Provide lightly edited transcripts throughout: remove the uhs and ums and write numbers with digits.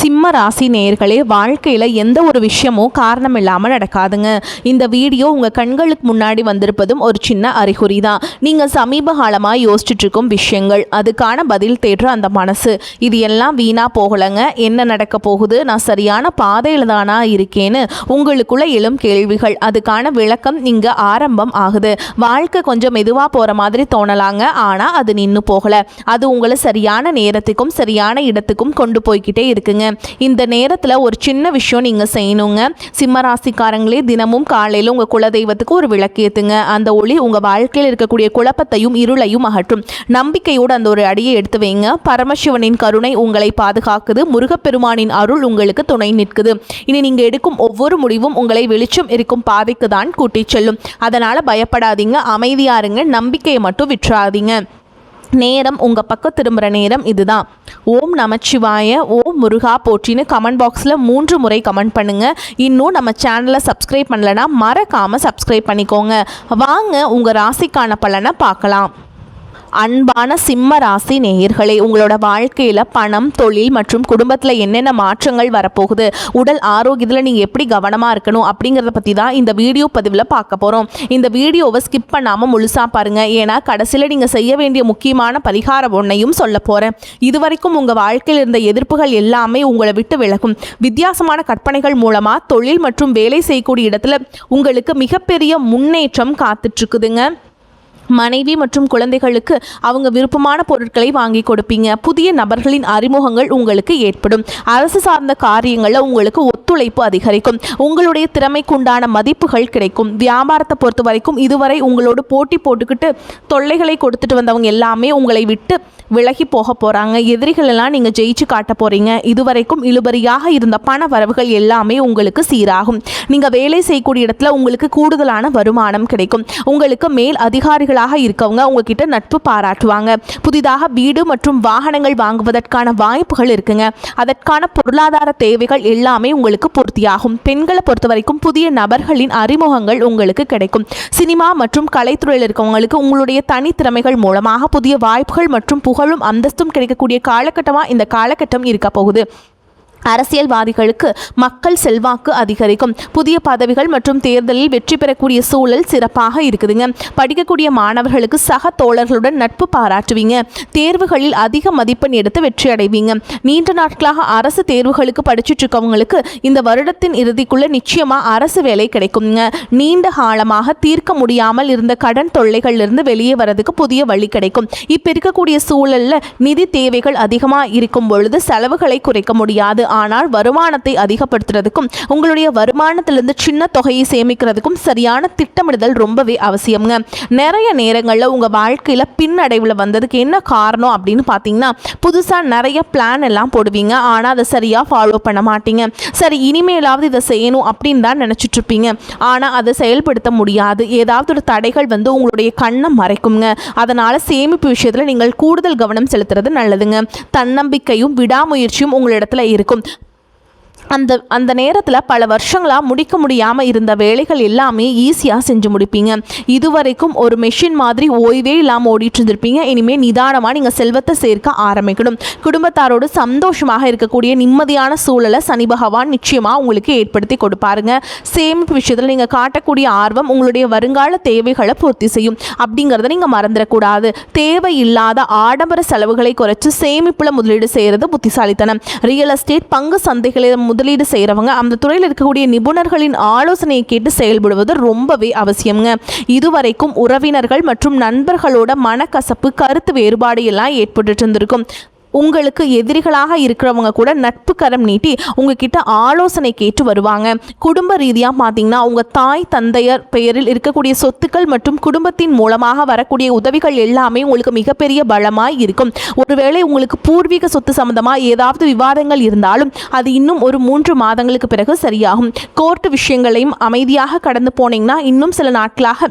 சிம்ம ராசி நேயர்களே, வாழ்க்கையில் எந்த ஒரு விஷயமும் காரணம் இல்லாமல் நடக்காதுங்க. இந்த வீடியோ உங்கள் கண்களுக்கு முன்னாடி வந்திருப்பதும் ஒரு சின்ன அறிகுறி தான். நீங்கள் சமீப காலமாக யோசிச்சுட்டு இருக்கும் விஷயங்கள், அதுக்கான பதில் தேடுற அந்த மனசு, இது எல்லாம் வீணாக போகலைங்க. என்ன நடக்க போகுது, நான் சரியான பாதையில் தானா இருக்கேன்னு உங்களுக்குள்ள எழும் கேள்விகள், அதுக்கான விளக்கம் இங்கே ஆரம்பம் ஆகுது. வாழ்க்கை கொஞ்சம் மெதுவாக போகிற மாதிரி தோணலாங்க, ஆனால் அது நின்று போகலை. அது உங்களை சரியான நேரத்துக்கும் சரியான இடத்துக்கும் கொண்டு போய்கிட்டே இருக்குங்க. இந்த நேரத்தில் ஒரு சின்ன விஷயம் நீங்கள் செய்யணுங்க. சிம்மராசிக்காரங்களே, தினமும் காலையில் உங்கள் குலதெய்வத்துக்கு ஒரு விளக்கேற்றுங்க. அந்த ஒளி உங்கள் வாழ்க்கையில் இருக்கக்கூடிய குழப்பத்தையும் இருளையும் அகற்றும். நம்பிக்கையோடு அந்த ஒரு அடியை எடுத்து வைங்க. பரமசிவனின் கருணை உங்களை பாதுகாக்குது. முருகப்பெருமானின் அருள் உங்களுக்கு துணை நிற்குது. இனி நீங்கள் எடுக்கும் ஒவ்வொரு முடிவும் உங்களை வெளிச்சம் இருக்கும் பாதைக்கு தான் கூட்டிச் செல்லும். அதனால் பயப்படாதீங்க, அமைதியா இருங்க, நம்பிக்கையை மட்டும் விட்டுறாதீங்க. நேரம் உங்கள் பக்கம் திரும்புகிற நேரம் இதுதான். ஓம் நமச்சிவாய, ஓம் முருகா போற்றின்னு கமெண்ட் பாக்ஸில் 3 முறை கமெண்ட் பண்ணுங்கள். இன்னும் நம்ம சேனலை சப்ஸ்கிரைப் பண்ணலைன்னா மறக்காமல் சப்ஸ்கிரைப் பண்ணிக்கோங்க. வாங்க உங்கள் ராசிக்கான பலனை பார்க்கலாம். அன்பான சிம்ம ராசி நேயர்களே, உங்களோட வாழ்க்கையில் பணம், தொழில் மற்றும் குடும்பத்தில் என்னென்ன மாற்றங்கள் வரப்போகுது, உடல் ஆரோக்கியத்தில் நீங்கள் எப்படி கவனமாக இருக்கணும் அப்படிங்கிறத பற்றி தான் இந்த வீடியோ பதிவில் பார்க்க போகிறோம். இந்த வீடியோவை ஸ்கிப் பண்ணாமல் முழுசாக பாருங்கள். ஏன்னா கடைசியில் நீங்கள் செய்ய வேண்டிய முக்கியமான பரிகாரம் ஒன்றையும் சொல்ல போகிறேன். இதுவரைக்கும் உங்கள் வாழ்க்கையில் இருந்த எதிர்ப்புகள் எல்லாமே உங்களை விட்டு விலகும். வித்தியாசமான கற்பனைகள் மூலமாக தொழில் மற்றும் வேலை செய்யக்கூடிய இடத்துல உங்களுக்கு மிகப்பெரிய முன்னேற்றம் காத்துட்ருக்குதுங்க. மனைவி மற்றும் குழந்தைகளுக்கு அவங்க விருப்பமான பொருட்களை வாங்கி கொடுப்பீங்க. புதிய நபர்களின் அறிமுகங்கள் உங்களுக்கு ஏற்படும். அரசு சார்ந்த காரியங்களில் உங்களுக்கு ஒத்துழைப்பு அதிகரிக்கும். உங்களுடைய திறமைக்குண்டான மதிப்புகள் கிடைக்கும். வியாபாரத்தை பொறுத்த வரைக்கும் இதுவரை உங்களோட போட்டி போட்டுக்கிட்டு தொல்லைகளை கொடுத்துட்டு வந்தவங்க எல்லாமே உங்களை விட்டு விலகி போக போகிறாங்க. எதிரிகளெல்லாம் நீங்கள் ஜெயிச்சு காட்ட போகிறீங்க. இதுவரைக்கும் இழுபறியாக இருந்த பண வரவுகள் எல்லாமே உங்களுக்கு சீராகும். நீங்கள் வேலை செய்யக்கூடிய இடத்துல உங்களுக்கு கூடுதலான வருமானம் கிடைக்கும். உங்களுக்கு மேல் அதிகாரிகளாக இருக்கவங்க உங்ககிட்ட நட்பு பாராட்டுவாங்க. புதிதாக வீடு மற்றும் வாகனங்கள் வாங்குவதற்கான வாய்ப்புகள் இருக்குங்க. அதற்கான பொருளாதார தேவைகள் எல்லாமே உங்களுக்கு பூர்த்தியாகும். பெண்களை பொறுத்த வரைக்கும் புதிய நபர்களின் அறிமுகங்கள் உங்களுக்கு கிடைக்கும். சினிமா மற்றும் கலைத்துறையில் இருக்கவங்களுக்கு உங்களுடைய தனித்திறமைகள் மூலமாக புதிய வாய்ப்புகள் மற்றும் புகழும் அந்தஸ்தும் கிடைக்கக்கூடிய காலகட்டமாக இந்த காலகட்டம் இருக்க போகுது. அரசியல்வாதிகளுக்கு மக்கள் செல்வாக்கு அதிகரிக்கும். புதிய பதவிகள் மற்றும் தேர்தலில் வெற்றி பெறக்கூடிய சூழல் சிறப்பாக இருக்குதுங்க. படிக்கக்கூடிய மாணவர்களுக்கு சக தோழர்களுடன் நட்பு பாராட்டுவீங்க. தேர்வுகளில் அதிக மதிப்பெண் எடுத்து வெற்றி அடைவீங்க. நீண்ட நாட்களாக அரசு தேர்வுகளுக்கு படிச்சுட்டு இருக்கவங்களுக்கு இந்த வருடத்தின் இறுதிக்குள்ள நிச்சயமா அரசு வேலை கிடைக்குங்க. நீண்ட காலமாக தீர்க்க முடியாமல் இருந்த கடன் தொல்லைகளிலிருந்து வெளியே வரதுக்கு புதிய வழி கிடைக்கும். இப்ப இருக்கக்கூடிய சூழல்ல நிதி தேவைகள் அதிகமாக இருக்கும் பொழுது செலவுகளை குறைக்க முடியாது. ஆனால் வருமானத்தை அதிகப்படுத்துறதுக்கும் உங்களுடைய வருமானத்திலிருந்து சின்ன தொகையை சேமிக்கிறதுக்கும் சரியான திட்டமிடுதல் ரொம்பவே அவசியம்ங்க. நிறைய நேரங்களில் உங்கள் வாழ்க்கையில் பின்னடைவில் வந்ததுக்கு என்ன காரணம் அப்படின்னு பார்த்தீங்கன்னா, புதுசாக நிறைய பிளான் எல்லாம் போடுவீங்க, ஆனால் அதை சரியாக ஃபாலோ பண்ண மாட்டீங்க. சரி, இனிமேலாவது இதை செய்யணும் அப்படின்னு தான் நினச்சிட்டு இருப்பீங்க, ஆனால் அதை செயல்படுத்த முடியாது. ஏதாவது ஒரு தடைகள் உங்களுடைய கண்ணை மறைக்குங்க. அதனால் சேமிப்பு விஷயத்தில் நீங்கள் கூடுதல் கவனம் செலுத்துறது நல்லதுங்க. தன்னம்பிக்கையும் விடாமுயற்சியும் உங்களிடத்துல இருக்கும். அந்த நேரத்தில் பல வருஷங்களாக முடிக்க முடியாமல் இருந்த வேலைகள் எல்லாமே ஈஸியாக செஞ்சு முடிப்பீங்க. இதுவரைக்கும் ஒரு மெஷின் மாதிரி ஓய்வே இல்லாமல் ஓடிட்டு இருந்திருப்பீங்க. இனிமேல் நிதானமாக நீங்கள் செல்வத்தை சேர்க்க ஆரம்பிக்கணும். குடும்பத்தாரோடு சந்தோஷமாக இருக்கக்கூடிய நிம்மதியான சூழலை சனி பகவான் நிச்சயமாக உங்களுக்கு ஏற்படுத்தி கொடுப்பாருங்க. சேமிப்பு விஷயத்தில் நீங்கள் காட்டக்கூடிய ஆர்வம் உங்களுடைய வருங்கால தேவைகளை பூர்த்தி செய்யும். அப்படிங்கிறத நீங்கள் மறந்துடக்கூடாது. தேவையில்லாத ஆடம்பர செலவுகளை குறைச்சி சேமிப்பில் முதலீடு செய்கிறது புத்திசாலித்தனம். ரியல் எஸ்டேட், பங்கு சந்தைகளை முதலீடு செய்கிறவங்க அந்த துறையில் இருக்கக்கூடிய நிபுணர்களின் ஆலோசனையை கேட்டு செயல்படுவது ரொம்பவே அவசியம்ங்க. இதுவரைக்கும் உறவினர்கள் மற்றும் நண்பர்களோட மனக்கசப்பு, கருத்து வேறுபாடு எல்லாம் ஏற்பட்டு இருந்திருக்கும். உங்களுக்கு எதிரிகளாக இருக்கிறவங்க கூட நட்பு கரம் நீட்டி உங்ககிட்ட ஆலோசனை கேட்டு வருவாங்க. குடும்ப ரீதியாக பார்த்தீங்கன்னா உங்கள் தாய் தந்தையர் பெயரில் இருக்கக்கூடிய சொத்துக்கள் மற்றும் குடும்பத்தின் மூலமாக வரக்கூடிய உதவிகள் எல்லாமே உங்களுக்கு மிகப்பெரிய பலமாய் இருக்கும். ஒருவேளை உங்களுக்கு பூர்வீக சொத்து சம்பந்தமாக ஏதாவது விவாதங்கள் இருந்தாலும் அது இன்னும் ஒரு 3 மாதங்களுக்கு பிறகு சரியாகும். கோர்ட்டு விஷயங்களையும் அமைதியாக கடந்து போனீங்கன்னா இன்னும் சில நாட்களாக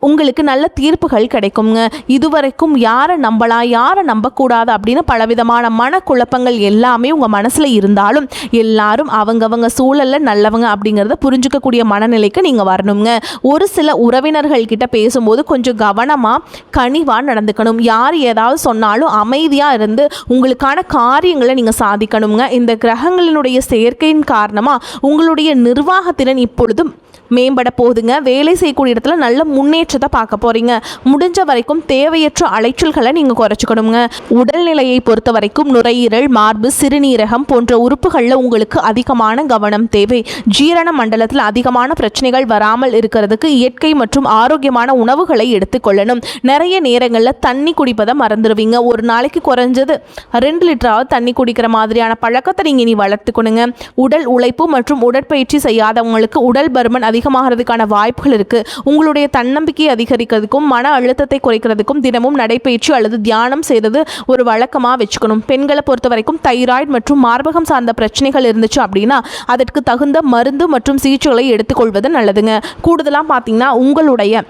உங்களுக்கு நல்ல தீர்ப்புகள் கிடைக்குங்க. இதுவரைக்கும் யாரை நம்பலாம் யாரை நம்பக்கூடாது அப்படின்னு பலவிதமான மனக்குழப்பங்கள் எல்லாமே உங்கள் மனசில் இருந்தாலும் எல்லாரும் அவங்கவங்க சூழலில் நல்லவங்க அப்படிங்கிறத புரிஞ்சுக்கக்கூடிய மனநிலைக்கு நீங்கள் வரணுங்க. ஒரு சில உறவினர்கள் கிட்ட பேசும்போது கொஞ்சம் கவனமாக கனிவாக நடந்துக்கணும். யார் ஏதாவது சொன்னாலும் அமைதியாக இருந்து உங்களுக்கான காரியங்களை நீங்கள் சாதிக்கணுங்க. இந்த கிரகங்களினுடைய சேர்க்கையின் காரணமாக உங்களுடைய நிர்வாகத்திறன் இப்பொழுதும் மேம்பட போகுதுங்க. வேலை செய்யக்கூடிய இடத்துல நல்ல முன்னேற்றத்தை பார்க்க போகிறீங்க. முடிஞ்ச வரைக்கும் தேவையற்ற அலைச்சல்களை நீங்கள் குறைச்சிக்கணுங்க. உடல்நிலையை பொறுத்த வரைக்கும் நுரையீரல், மார்பு, சிறுநீரகம் போன்ற உறுப்புகளில் உங்களுக்கு அதிகமான கவனம் தேவை. ஜீரண மண்டலத்தில் அதிகமான பிரச்சனைகள் வராமல் இருக்கிறதுக்கு இயற்கை மற்றும் ஆரோக்கியமான உணவுகளை எடுத்துக்கொள்ளணும். நிறைய நேரங்களில் தண்ணி குடிப்பதை மறந்துடுவீங்க. ஒரு நாளைக்கு குறைஞ்சது 2 லிட்டராவது தண்ணி குடிக்கிற மாதிரியான பழக்கத்தை நீங்கள் இனி வளர்த்துக்கணுங்க. உடல் உழைப்பு மற்றும் உடற்பயிற்சி செய்யாதவங்களுக்கு உடல் பருமன் அதிகமாகிறதுக்கான வாய்ப்புகள் இருக்கு. உங்களுடைய தன்னம்பிக்கையை அதிகரிக்கிறதுக்கும் மன அழுத்தத்தை குறைக்கிறதுக்கும் தினமும் நடைபயிற்சி அல்லது தியானம் செய்தது ஒரு வழக்கமாக வச்சுக்கணும். பெண்களை பொறுத்த வரைக்கும் தைராய்டு மற்றும் மார்பகம் சார்ந்த பிரச்சனைகள் இருந்துச்சு அப்படின்னா அதற்கு தகுந்த மருந்து மற்றும் சிகிச்சைகளை எடுத்துக்கொள்வது நல்லதுங்க. கூடுதலாக பார்த்தீங்கன்னா உங்களுடைய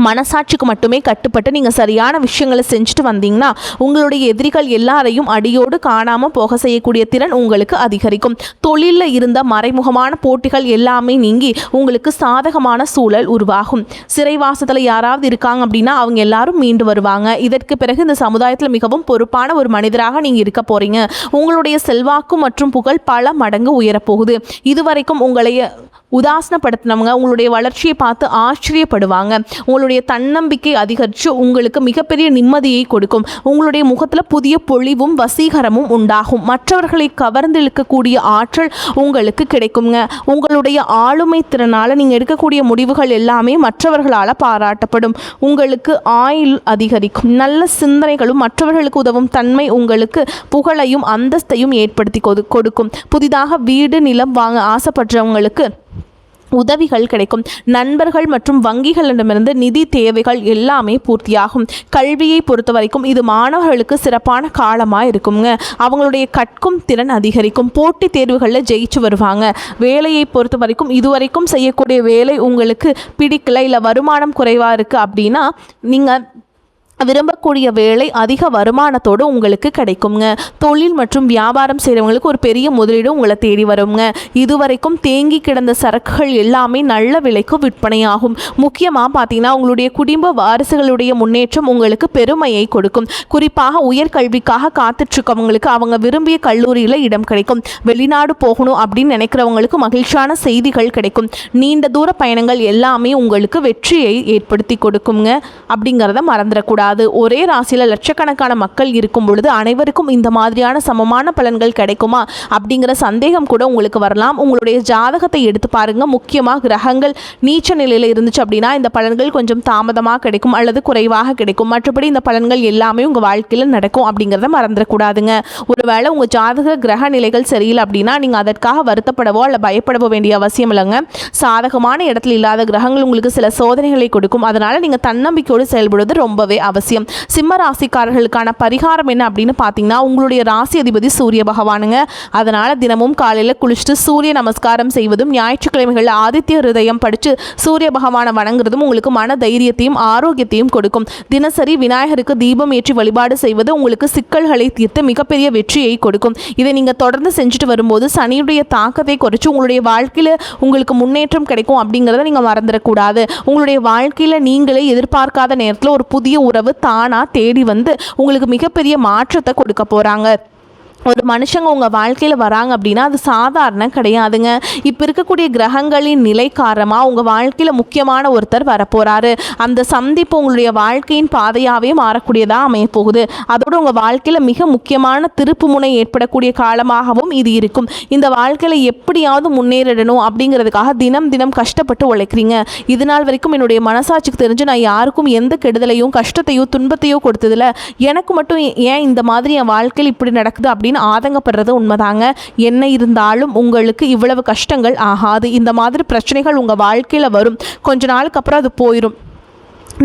மனசாட்சிக்கு மட்டுமே கட்டுப்பட்டு நீங்கள் சரியான விஷயங்களை செஞ்சுட்டு வந்தீங்கன்னா உங்களுடைய எதிரிகள் எல்லாரையும் அடியோடு காணாமல் போக செய்யக்கூடிய திறன் உங்களுக்கு அதிகரிக்கும். தொழிலில் இருந்த மறைமுகமான போட்டிகள் எல்லாமே நீங்கி உங்களுக்கு சாதகமான சூழல் உருவாகும். சிறைவாசத்தில் யாராவது இருக்காங்க அப்படின்னா அவங்க எல்லாரும் மீண்டு வருவாங்க. இதற்கு பிறகு இந்த சமுதாயத்தில் மிகவும் பொறுப்பான ஒரு மனிதராக நீங்கள் இருக்க போகிறீங்க. உங்களுடைய செல்வாக்கு மற்றும் புகழ் பல மடங்கு உயரப்போகுது. இதுவரைக்கும் உங்களை உதாசனப்படுத்தினவங்க உங்களுடைய வளர்ச்சியை பார்த்து ஆச்சரியப்படுவாங்க. உங்களுடைய தன்னம்பிக்கை அதிகரித்து உங்களுக்கு மிகப்பெரிய நிம்மதியை கொடுக்கும். உங்களுடைய முகத்தில் புதிய பொலிவும் வசீகரமும் உண்டாகும். மற்றவர்களை கவர்ந்து இழுக்கக்கூடிய ஆற்றல் உங்களுக்கு கிடைக்குங்க. உங்களுடைய ஆளுமை திறனால் நீங்கள் எடுக்கக்கூடிய முடிவுகள் எல்லாமே மற்றவர்களால் பாராட்டப்படும். உங்களுக்கு ஆயுள் அதிகரிக்கும். நல்ல சிந்தனைகளும் மற்றவர்களுக்கு உதவும் தன்மை உங்களுக்கு புகழையும் அந்தஸ்தையும் ஏற்படுத்தி கொடுக்கும். புதிதாக வீடு நிலம் வாங்க ஆசைப்படுறவங்களுக்கு உதவிகள் கிடைக்கும். நண்பர்கள் மற்றும் வங்கிகளிடமிருந்து நிதி தேவைகள் எல்லாமே பூர்த்தியாகும். கல்வியை பொறுத்த வரைக்கும் இது மாணவர்களுக்கு சிறப்பான காலமாக இருக்குங்க. அவங்களுடைய கற்கும் திறன் அதிகரிக்கும். போட்டித் தேர்வுகளில் ஜெயிச்சு வருவாங்க. வேலையை பொறுத்த வரைக்கும் இதுவரைக்கும் செய்யக்கூடிய வேலை உங்களுக்கு பிடிக்கல, இல்லை வருமானம் குறைவாக இருக்குது அப்படின்னா நீங்கள் விரும்பக்கூடிய வேலை அதிக வருமானத்தோடு உங்களுக்கு கிடைக்குங்க. தொழில் மற்றும் வியாபாரம் செய்கிறவங்களுக்கு ஒரு பெரிய முதலீடு உங்களை தேடி வருங்க. இதுவரைக்கும் தேங்கி கிடந்த சரக்குகள் எல்லாமே நல்ல விலைக்கு விற்பனையாகும். முக்கியமாக பார்த்தீங்கன்னா உங்களுடைய குடும்ப வாரிசுகளுடைய முன்னேற்றம் உங்களுக்கு பெருமையை கொடுக்கும். குறிப்பாக உயர்கல்விக்காக காத்துட்ருக்கவங்களுக்கு அவங்க விரும்பிய கல்லூரியில் இடம் கிடைக்கும். வெளிநாடு போகணும் அப்படின்னு நினைக்கிறவங்களுக்கு மகிழ்ச்சியான செய்திகள் கிடைக்கும். நீண்ட தூர பயணங்கள் எல்லாமே உங்களுக்கு வெற்றியை ஏற்படுத்தி கொடுக்குங்க. அப்படிங்கிறத மறந்துடக்கூடாது. ஒரே ராசியில் லட்சக்கணக்கான மக்கள் இருக்கும் பொழுது அனைவருக்கும் இந்த மாதிரியான சமமான பலன்கள் கிடைக்குமா அப்படிங்கிற சந்தேகம் கூட உங்களுக்கு வரலாம். உங்களுடைய ஜாதகத்தை எடுத்து பாருங்க. முக்கியமாக கிரகங்கள் நீச்ச நிலையில் இருந்துச்சு அப்படின்னா இந்த பலன்கள் கொஞ்சம் தாமதமாக கிடைக்கும் அல்லது குறைவாக கிடைக்கும். மற்றபடி இந்த பலன்கள் எல்லாமே உங்கள் வாழ்க்கையில் நடக்கும் அப்படிங்கிறத மறந்துடக்கூடாதுங்க. ஒருவேளை உங்கள் ஜாதக கிரக நிலைகள் சரியில்லை அப்படின்னா நீங்கள் அதற்காக வருத்தப்படவோ அல்ல பயப்படவோ வேண்டிய அவசியம் இல்லைங்க. சாதகமான இடத்துல இல்லாத கிரகங்கள் உங்களுக்கு சில சோதனைகளை கொடுக்கும். அதனால் நீங்கள் தன்னம்பிக்கையோடு செயல்படுவது ரொம்பவே அவசியம். சிம்ம ராசிக்காரர்களுக்கான பரிகாரம் என்ன அப்படின்னு பார்த்தீங்கன்னா உங்களுடைய ராசி அதிபதி சூரிய பகவானுங்க. அதனால் தினமும் காலையில் குளிச்சுட்டு சூரிய நமஸ்காரம் செய்வதும் ஞாயிற்றுக்கிழமைகளில் ஆதித்ய ஹிருதயம் படித்து சூரிய பகவானை வணங்குறதும் உங்களுக்கு மன தைரியத்தையும் ஆரோக்கியத்தையும் கொடுக்கும். தினசரி விநாயகருக்கு தீபம் ஏற்றி வழிபாடு செய்வது உங்களுக்கு சிக்கல்களை தீர்த்து மிகப்பெரிய வெற்றியை கொடுக்கும். இதை நீங்கள் தொடர்ந்து செஞ்சுட்டு வரும்போது சனியுடைய தாக்கத்தை குறைச்சி உங்களுடைய வாழ்க்கையில் உங்களுக்கு முன்னேற்றம் கிடைக்கும் அப்படிங்கிறத நீங்கள் மறந்துடக்கூடாது. உங்களுடைய வாழ்க்கையில் நீங்களே எதிர்பார்க்காத நேரத்தில் ஒரு புதிய உறவு தானாக தேடி வந்து உங்களுக்கு மிகப்பெரிய மாற்றத்தை கொடுக்க போகிறாங்க. ஒரு மனுஷங்க உங்கள் வாழ்க்கையில் வராங்க அப்படின்னா அது சாதாரண கிடையாதுங்க. இப்போ இருக்கக்கூடிய கிரகங்களின் நிலை காரணமாக உங்கள் வாழ்க்கையில் முக்கியமான ஒருத்தர் வரப்போகிறாரு. அந்த சந்திப்பு உங்களுடைய வாழ்க்கையின் பாதையாகவே மாறக்கூடியதாக அமையப்போகுது. அதோடு உங்கள் வாழ்க்கையில் மிக முக்கியமான திருப்பு முனை ஏற்படக்கூடிய காலமாகவும் இது இருக்கும். இந்த வாழ்க்கையில் எப்படியாவது முன்னேறிடணும் அப்படிங்கிறதுக்காக தினம் தினம் கஷ்டப்பட்டு உழைக்கிறீங்க. இது நாள் வரைக்கும் என்னுடைய மனசாட்சிக்கு தெரிஞ்சு நான் யாருக்கும் எந்த கெடுதலையும் கஷ்டத்தையோ துன்பத்தையோ கொடுத்ததில்ல, எனக்கு மட்டும் ஏன் இந்த மாதிரி என் வாழ்க்கையில் இப்படி நடக்குது அப்படின்னு ஆதங்கப்படுறது உண்மைதாங்க. என்ன இருந்தாலும் உங்களுக்கு இவ்வளவு கஷ்டங்கள் ஆகாது. இந்த மாதிரி பிரச்சனைகள் உங்கள் வாழ்க்கையில் வரும். கொஞ்ச நாளுக்கு அப்புறம் அது போயிடும்.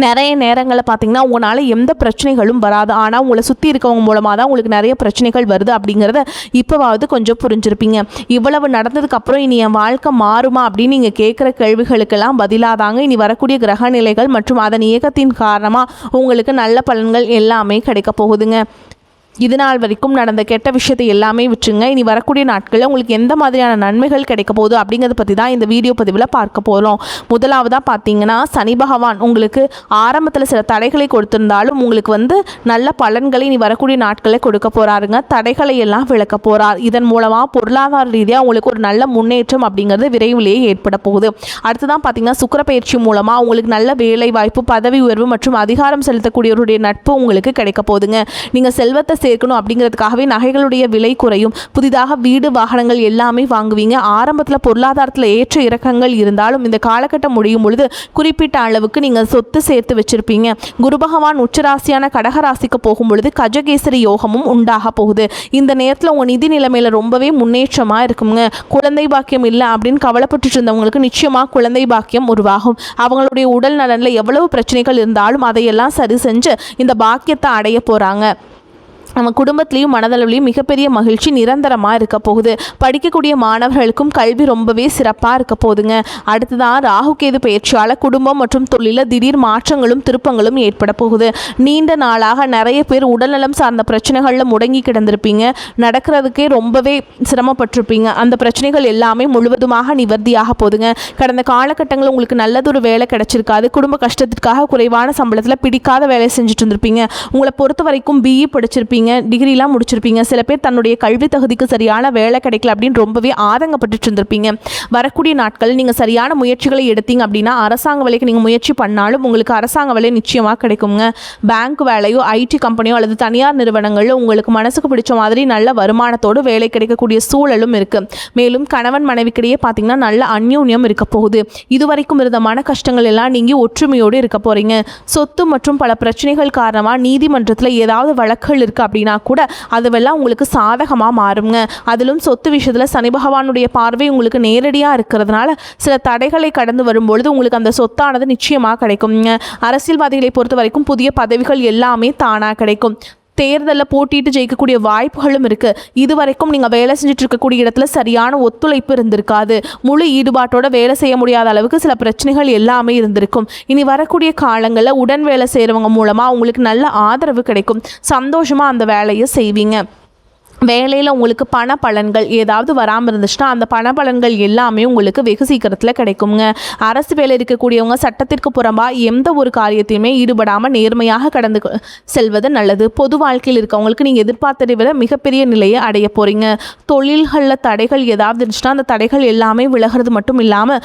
நிறைய நேரங்களில் பார்த்தீங்கன்னா உங்களால் எந்த பிரச்சனைகளும் வராது. ஆனால் உங்களை சுற்றி இருக்கவங்க மூலமாக தான் உங்களுக்கு நிறைய பிரச்சனைகள் வருது அப்படிங்கிறத இப்போவாவது கொஞ்சம் புரிஞ்சிருப்பீங்க. இவ்வளவு நடந்ததுக்கப்புறம் இனி என் வாழ்க்கை மாறுமா அப்படின்னு நீங்கள் கேட்குற கேள்விகளுக்கெல்லாம் பதிலாதாங்க இனி வரக்கூடிய கிரக நிலைகள் மற்றும் அதன் இயக்கத்தின் காரணமாக உங்களுக்கு நல்ல பலன்கள் எல்லாமே கிடைக்க போகுதுங்க. இது நாள் வரைக்கும் நடந்த கெட்ட விஷயத்தை எல்லாமே விட்டுருங்க. இனி வரக்கூடிய நாட்களில் உங்களுக்கு எந்த மாதிரியான நன்மைகள் கிடைக்க போகுது அப்படிங்கிறத பற்றி தான் இந்த வீடியோ பதிவில் பார்க்க போகிறோம். முதலாவதாக பார்த்தீங்கன்னா சனி பகவான் உங்களுக்கு ஆரம்பத்தில் சில தடைகளை கொடுத்திருந்தாலும் உங்களுக்கு நல்ல பலன்களை இனி வரக்கூடிய நாட்களில் கொடுக்க போகிறாருங்க. தடைகளை எல்லாம் விளக்க போகிறார். இதன் மூலமாக பொருளாதார ரீதியாக உங்களுக்கு ஒரு நல்ல முன்னேற்றம் அப்படிங்கிறது விரைவிலேயே ஏற்பட போகுது. அடுத்ததான் பார்த்தீங்கன்னா சுக்கிர பயிற்சி மூலமாக உங்களுக்கு நல்ல வேலை வாய்ப்பு, பதவி உயர்வு மற்றும் அதிகாரம் செலுத்தக்கூடியவருடைய நட்பு உங்களுக்கு கிடைக்க போகுதுங்க. நீங்கள் செல்வத்தை சேர்க்கணும் அப்படிங்கிறதுக்காகவே நகைகளுடைய விலை குறையும். புதிதாக வீடு வாகனங்கள் எல்லாமே வாங்குவீங்க. ஆரம்பத்தில் பொருளாதாரத்தில் ஏற்ற இறக்கங்கள் இருந்தாலும் இந்த காலகட்டம் முடியும் பொழுது குறிப்பிட்ட அளவுக்கு நீங்கள் சொத்து சேர்த்து வச்சிருப்பீங்க. குரு பகவான் உச்சராசியான கடகராசிக்கு போகும் பொழுது கஜகேசரி யோகமும் உண்டாக போகுது. இந்த நேரத்தில் உங்கள் நிதி நிலைமையில் ரொம்பவே முன்னேற்றமாக இருக்குங்க. குழந்தை பாக்கியம் இல்லை அப்படின்னு கவலைப்பட்டு இருந்தவங்களுக்கு நிச்சயமாக குழந்தை பாக்கியம் உருவாகும். அவங்களுடைய உடல் நலனில் எவ்வளவு பிரச்சனைகள் இருந்தாலும் அதையெல்லாம் சரி செஞ்சு இந்த பாக்கியத்தை அடைய போகிறாங்க. நம்ம குடும்பத்திலையும் மனதளவுலையும் மிகப்பெரிய மகிழ்ச்சி நிரந்தரமாக இருக்க போகுது. படிக்கக்கூடிய மாணவர்களுக்கும் கல்வி ரொம்பவே சிறப்பாக இருக்க போகுதுங்க. அடுத்ததான் ராகுகேது பயிற்சியால் குடும்பம் மற்றும் தொழிலில் திடீர் மாற்றங்களும் திருப்பங்களும் ஏற்பட போகுது. நீண்ட நாளாக நிறைய பேர் உடல்நலம் சார்ந்த பிரச்சனைகளில் முடங்கி கிடந்திருப்பீங்க. நடக்கிறதுக்கே ரொம்பவே சிரமப்பட்டிருப்பீங்க. அந்த பிரச்சனைகள் எல்லாமே முழுவதுமாக நிவர்த்தியாக போகுதுங்க. கடந்த காலகட்டங்களில் உங்களுக்கு நல்லதொரு வேலை கிடைச்சிருக்காது. குடும்ப கஷ்டத்திற்காக குறைவான சம்பளத்தில் பிடிக்காத வேலை செஞ்சுட்டு இருந்திருப்பீங்க. உங்களை பொறுத்த வரைக்கும் பிஇ படிச்சிருப்பீங்க, டிகிரிலாம் முடிச்சிருப்பீங்க. சில பேர் தன்னுடைய கல்வி தகுதிக்கு சரியான வேலை கிடைக்கல அப்படின்னு ரொம்பவே ஆதங்கப்பட்டு இருந்திருப்பீங்க. வரக்கூடிய நாட்கள் நீங்கள் சரியான முயற்சிகளை எடுத்தீங்க அப்படின்னா அரசாங்க வேலைக்கு நீங்கள் முயற்சி பண்ணாலும் உங்களுக்கு அரசாங்க வேலை நிச்சயமாக கிடைக்குங்க. பேங்க் வேலையோ, ஐடி கம்பெனியோ அல்லது தனியார் நிறுவனங்களில் உங்களுக்கு மனசுக்கு பிடிச்ச மாதிரி நல்ல வருமானத்தோடு வேலை கிடைக்கக்கூடிய சூழலும் இருக்குது. மேலும் கணவன் மனைவிக்கிடையே பார்த்தீங்கன்னா நல்ல அந்யோன்யம் இருக்க போகுது. இதுவரைக்கும் இருந்த மன கஷ்டங்கள் எல்லாம் நீங்கி ஒற்றுமையோடு இருக்க போகிறீங்க. சொத்து மற்றும் பல பிரச்சனைகள் காரணமாக நீதிமன்றத்தில் ஏதாவது வழக்குகள் இருக்குது அப்படின்னா கூட அதுவெல்லாம் உங்களுக்கு சாதகமாக மாறுங்க. அதிலும் சொத்து விஷயத்தில் சனி பகவானுடைய பார்வை உங்களுக்கு நேரடியாக இருக்கிறதுனால சில தடைகளை கடந்து வரும்பொழுது உங்களுக்கு அந்த சொத்தானது நிச்சயமாக கிடைக்குங்க. அரசியல்வாதிகளை பொறுத்த வரைக்கும் புதிய பதவிகள் எல்லாமே தானாக கிடைக்கும். தேர்தலில் போட்டிட்டு ஜெயிக்கக்கூடிய வாய்ப்புகளும் இருக்குது. இதுவரைக்கும் நீங்கள் வேலை செஞ்சுட்டு இருக்கக்கூடிய இடத்துல சரியான ஒத்துழைப்பு இருந்திருக்காது. முழு ஈடுபாட்டோட வேலை செய்ய முடியாத அளவுக்கு சில பிரச்சனைகள் எல்லாமே இருந்திருக்கும். இனி வரக்கூடிய காலங்களில் உடன் வேலை செய்கிறவங்க மூலமாக உங்களுக்கு நல்ல ஆதரவு கிடைக்கும். சந்தோஷமாக அந்த வேலையை செய்வீங்க. வேலையில் உங்களுக்கு பண பலன்கள் ஏதாவது வராமல் இருந்துச்சுன்னா அந்த பண பலன்கள் எல்லாமே உங்களுக்கு வெகு சீக்கிரத்தில் கிடைக்குங்க. அரசு வேலை இருக்கக்கூடியவங்க சட்டத்திற்கு புறம்பாக எந்த ஒரு காரியத்தையுமே ஈடுபடாமல் நேர்மையாக கடந்து செல்வது நல்லது. பொது வாழ்க்கையில் இருக்கவங்களுக்கு நீங்கள் எதிர்பார்த்ததை விட மிகப்பெரிய நிலையை அடைய போகிறீங்க. தொழில்களில் தடைகள் ஏதாவது இருந்துச்சுன்னா அந்த தடைகள் எல்லாமே விலகிறது மட்டும் இல்லாமல்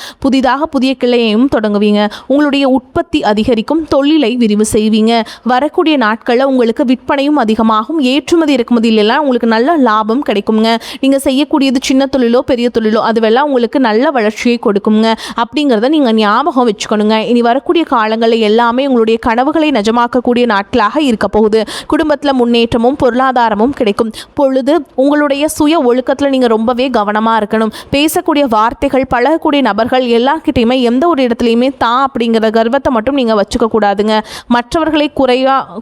புதிய கிளையையும் தொடங்குவீங்க. உங்களுடைய உற்பத்தி அதிகரிக்கும். தொழிலை விரிவு செய்வீங்க. வரக்கூடிய நாட்களில் உங்களுக்கு விற்பனையும் அதிகமாகும். ஏற்றுமதி இறக்குமதியிலெல்லாம் உங்களுக்கு நல்ல லாபம் கிடைக்குங்க. நீங்கள் செய்யக்கூடியது சின்ன தொழிலோ பெரிய தொழிலோ அதுவெல்லாம் உங்களுக்கு நல்ல வளர்ச்சியை கொடுக்குங்க. அப்படிங்கிறத நீங்கள் ஞாபகம் வச்சுக்கணுங்க. இனி வரக்கூடிய காலங்களில் எல்லாமே உங்களுடைய கனவுகளை நிஜமாக்கக்கூடிய நாட்களாக இருக்க போகுது. குடும்பத்தில் முன்னேற்றமும் பொருளாதாரமும் கிடைக்கும். பொழுது உங்களுடைய சுய ஒழுக்கத்தில் நீங்கள் ரொம்பவே கவனமாக இருக்கணும். பேசக்கூடிய வார்த்தைகள், பழகக்கூடிய நபர்கள் எல்லார்கிட்டையுமே எந்த ஒரு இடத்துலையுமே அப்படிங்கிற கர்வத்தை மட்டும் நீங்கள் வச்சுக்க கூடாதுங்க. மற்றவர்களை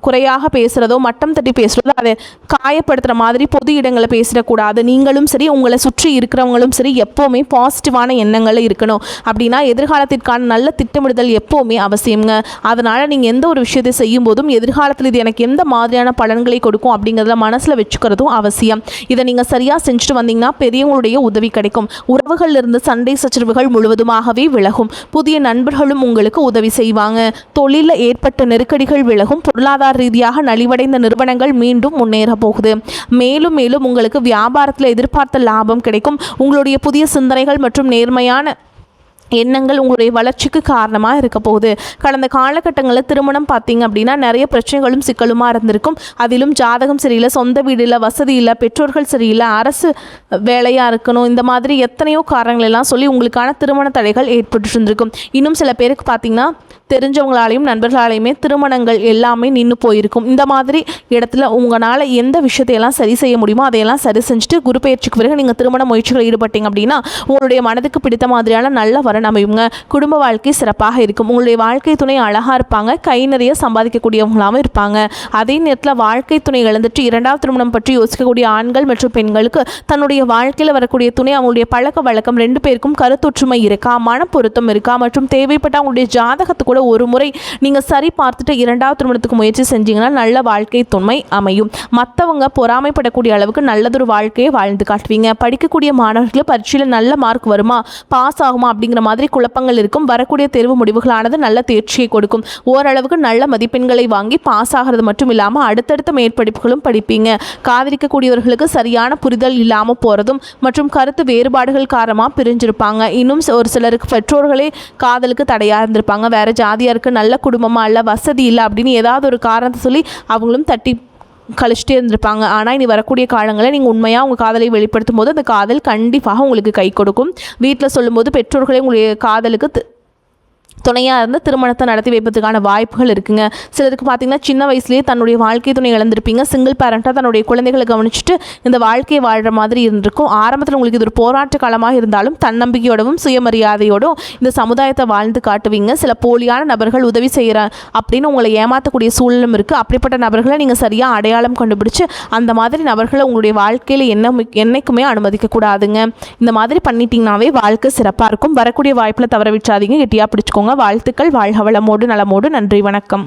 குறையாக பேசுகிறதோ மட்டம் தட்டி பேசுகிறதோ அதை காயப்படுத்துகிற மாதிரி பொது இடங்களை பேசிடக்கூடாது. நீங்களும் சரி உங்களை சுற்றி இருக்கிறவங்களும் சரி எப்போவுமே பாசிட்டிவான எண்ணங்கள் இருக்கணும். அப்படின்னா எதிர்காலத்திற்கான நல்ல திட்டமிடுதல் எப்போவுமே அவசியங்க. அதனால் நீங்கள் எந்த ஒரு விஷயத்தை செய்யும் போதும் எதிர்காலத்தில் இது எனக்கு எந்த மாதிரியான பலன்களை கொடுக்கும் அப்படிங்கிறத மனசில் வச்சுக்கிறதும் அவசியம். இதை நீங்கள் சரியாக செஞ்சுட்டு வந்தீங்கன்னா பெரியவங்களுடைய உதவி கிடைக்கும். உறவுகளில் இருந்து சண்டை சச்சரவுகள் முழுவதுமாகவே விலகும். புதிய நண்பர்களும் உங்களுக்கு உதவி செய்வாங்க. தொழிலில் ஏற்பட்ட நெருக்கடிகள் விலகும். பொருளாதார ரீதியாக நலிவடைந்த நிறுவனங்கள் மீண்டும் முன்னேற போகுது. மேலும் உங்களுக்கு வியாபாரத்தில் எதிர்பார்த்த லாபம் கிடைக்கும். உங்களுடைய புதிய சிந்தனைகள் மற்றும் நேர்மையான எண்ணங்கள் உங்களுடைய வளர்ச்சிக்கு காரணமாக இருக்க போகுது. கடந்த காலகட்டங்களில் திருமணம் பார்த்தீங்க அப்படின்னா நிறைய பிரச்சனைகளும் சிக்கலுமாக இருந்திருக்கும். அதிலும் ஜாதகம் சரியில்லை, சொந்த வீடு இல்லை, வசதி இல்லை, பெற்றோர்கள் சரியில்லை, அரசு வேலையாக இருக்கணும், இந்த மாதிரி எத்தனையோ காரணங்கள் எல்லாம் சொல்லி உங்களுக்கான திருமண தடைகள் ஏற்பட்டு இருந்திருக்கும். இன்னும் சில பேருக்கு பார்த்தீங்கன்னா தெரிஞ்சவங்களாலையும் நண்பர்களாலையுமே திருமணங்கள் எல்லாமே நின்று போயிருக்கும். இந்த மாதிரி இடத்துல உங்களால் எந்த விஷயத்தையெல்லாம் சரி செய்ய முடியுமோ அதையெல்லாம் சரி செஞ்சுட்டு குரு பயிற்சிக்கு பிறகு நீங்கள் திருமண முயற்சிகள் ஈடுபட்டீங்க அப்படின்னா உங்களுடைய மனதுக்கு பிடித்த மாதிரியான நல்ல வரன் அமையுங்க. குடும்ப வாழ்க்கை சிறப்பாக இருக்கும். உங்களுடைய வாழ்க்கை துணை அழகாக இருப்பாங்க, கை நிறைய சம்பாதிக்கக்கூடியவங்களாகவும் இருப்பாங்க. அதே நேரத்தில் வாழ்க்கை துணை இழந்துட்டு இரண்டாவது திருமணம் பற்றி யோசிக்கக்கூடிய ஆண்கள் மற்றும் பெண்களுக்கு தன்னுடைய வாழ்க்கையில் வரக்கூடிய துணை அவங்களுடைய பழக்க வழக்கம் ரெண்டு பேருக்கும் கருத்தொற்றுமை இருக்கா, மன பொருத்தம் இருக்கா மற்றும் தேவைப்பட்ட அவங்களுடைய ஜாதகத்தை கூட ஒரு முறை நீங்கள் சரி பார்த்துட்டு இரண்டாவது திருமணத்துக்கு முயற்சி செஞ்சீங்கன்னா நல்ல வாழ்க்கை துணை அமையும். மற்றவங்க பொறாமைப்படக்கூடிய அளவுக்கு நல்லதொரு வாழ்க்கையை வாழ்ந்து காட்டுவீங்க. படிக்கக்கூடிய மாணவர்களுக்கு பரீட்சையில் நல்ல மார்க் வருமா, பாஸ் ஆகுமா அப்படிங்கிற மாதிரி குழப்பங்கள் இருக்கும். வரக்கூடிய தேர்வு முடிவுகளானது நல்ல தேர்ச்சியை கொடுக்கும். ஓரளவுக்கு நல்ல மதிப்பெண்களை வாங்கி பாஸ் ஆகிறது மட்டும் இல்லாமல் அடுத்தடுத்த மேற்படிப்புகளும் படிப்பீங்க. காதலிக்கக்கூடியவர்களுக்கு சரியான புரிதல் இல்லாமல் போகிறதும் மற்றும் கருத்து வேறுபாடுகள் காரணமாக பிரிஞ்சிருப்பாங்க. இன்னும் ஒரு சிலருக்கு பெற்றோர்களே காதலுக்கு தடையாக இருந்திருப்பாங்க. வேறு ஜாதியாருக்கு நல்ல குடும்பமாக இல்லை, வசதி இல்லை அப்படின்னு ஏதாவது ஒரு காரணத்தை சொல்லி அவங்களும் தட்டி கழிச்சிட்டே இருந்திருப்பாங்க. ஆனால் இனி வரக்கூடிய காலங்களில் நீங்கள் உண்மையாக உங்கள் காதலை வெளிப்படுத்தும் போது அந்த காதல் கண்டிப்பாக உங்களுக்கு கை கொடுக்கும். வீட்டில் சொல்லும்போது பெற்றோர்களே உங்களுடைய காதலுக்கு துணையாக இருந்து திருமணத்தை நடத்தி வைப்பதற்கான வாய்ப்புகள் இருக்குங்க. சிலருக்கு பார்த்திங்கன்னா சின்ன வயசுலேயே தன்னுடைய வாழ்க்கை துணை இழந்திருப்பீங்க. சிங்கிள் பேரண்ட்டாக தன்னுடைய குழந்தைகளை கவனிச்சுட்டு இந்த வாழ்க்கையை வாழ்கிற மாதிரி இருந்திருக்கும். ஆரம்பத்தில் உங்களுக்கு இது ஒரு போராட்ட காலமாக இருந்தாலும் தன்னம்பிக்கையோடவும் சுயமரியாதையோடும் இந்த சமுதாயத்தை வாழ்ந்து காட்டுவீங்க. சில போலியான நபர்கள் உதவி செய்கிற அப்படின்னு உங்களை ஏமாற்றக்கூடிய சூழலும் இருக்குது. அப்படிப்பட்ட நபர்களை நீங்கள் சரியாக அடையாளம் கண்டுபிடிச்சு அந்த மாதிரி நபர்களை உங்களுடைய வாழ்க்கையில் என்னைக்குமே அனுமதிக்கக்கூடாதுங்க. இந்த மாதிரி பண்ணிட்டீங்கன்னாவே வாழ்க்கை சிறப்பாக இருக்கும். வரக்கூடிய வாய்ப்பில் தவற விட்டாதீங்க, கெட்டியாக பிடிச்சிக்கோங்க. வாழ்த்துக்கள். வாழ்க வளமோடு நலமோடு. நன்றி, வணக்கம்.